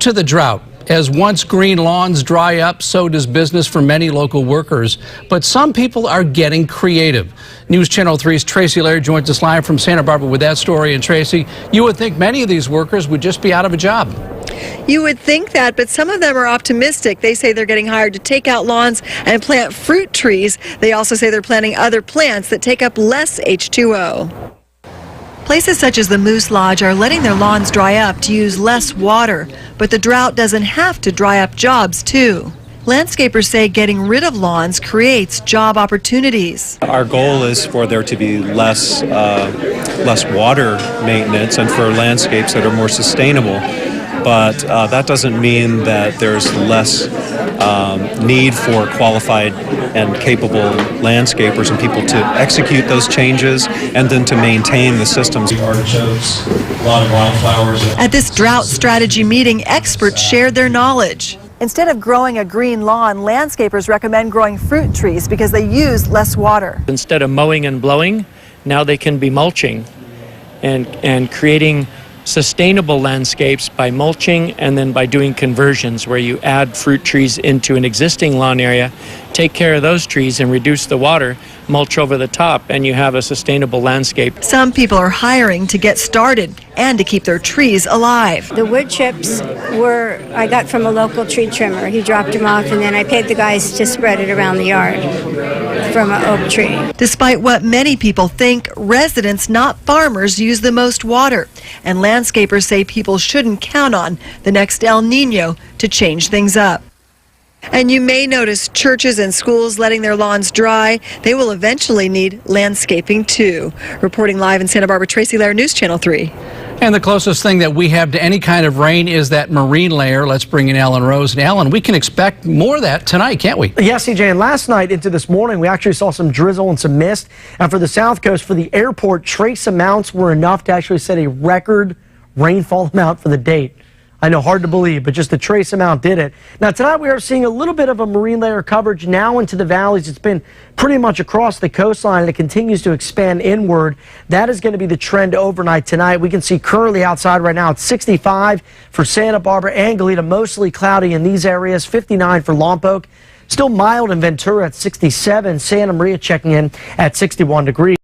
to the drought. As once green lawns dry up, so does business for many local workers. But some people are getting creative. News Channel 3's Tracy Laird joins us live from Santa Barbara with that story. And Tracy, you would think many of these workers would just be out of a job. You would think that, but some of them are optimistic. They say they're getting hired to take out lawns and plant fruit trees. They also say they're planting other plants that take up less H2O. Places such as the Moose Lodge are letting their lawns dry up to use less water, but the drought doesn't have to dry up jobs too. Landscapers say getting rid of lawns creates job opportunities. Our goal is for there to be less water maintenance and for landscapes that are more sustainable. But that doesn't mean that there's less need for qualified and capable landscapers and people to execute those changes and then to maintain the systems. Artichokes, a lot of wildflowers. At this drought strategy meeting, experts shared their knowledge. Instead of growing a green lawn, landscapers recommend growing fruit trees because they use less water. Instead of mowing and blowing, now they can be mulching and creating sustainable landscapes by mulching and then by doing conversions where you add fruit trees into an existing lawn area, take care of those trees and reduce the water, mulch over the top, and you have a sustainable landscape. Some people are hiring to get started and to keep their trees alive. The wood chips I got from a local tree trimmer. He dropped them off and then I paid the guys to spread it around the yard from an oak tree. Despite what many people think, residents, not farmers, use the most water. And landscapers say people shouldn't count on the next El Nino to change things up. And you may notice churches and schools letting their lawns dry. They will eventually need landscaping too. Reporting live in Santa Barbara, Tracy Laird, News Channel 3. And the closest thing that we have to any kind of rain is that marine layer. Let's bring in Alan Rose. And Alan, we can expect more of that tonight, can't we? Yes, CJ. And last night into this morning, we actually saw some drizzle and some mist. And for the South Coast, for the airport, trace amounts were enough to actually set a record rainfall amount for the date. I know, hard to believe, but just the trace amount did it. Now, tonight we are seeing a little bit of a marine layer coverage now into the valleys. It's been pretty much across the coastline, and it continues to expand inward. That is going to be the trend overnight tonight. We can see currently outside right now, it's 65 for Santa Barbara and Goleta, mostly cloudy in these areas, 59 for Lompoc. Still mild in Ventura at 67. Santa Maria checking in at 61 degrees.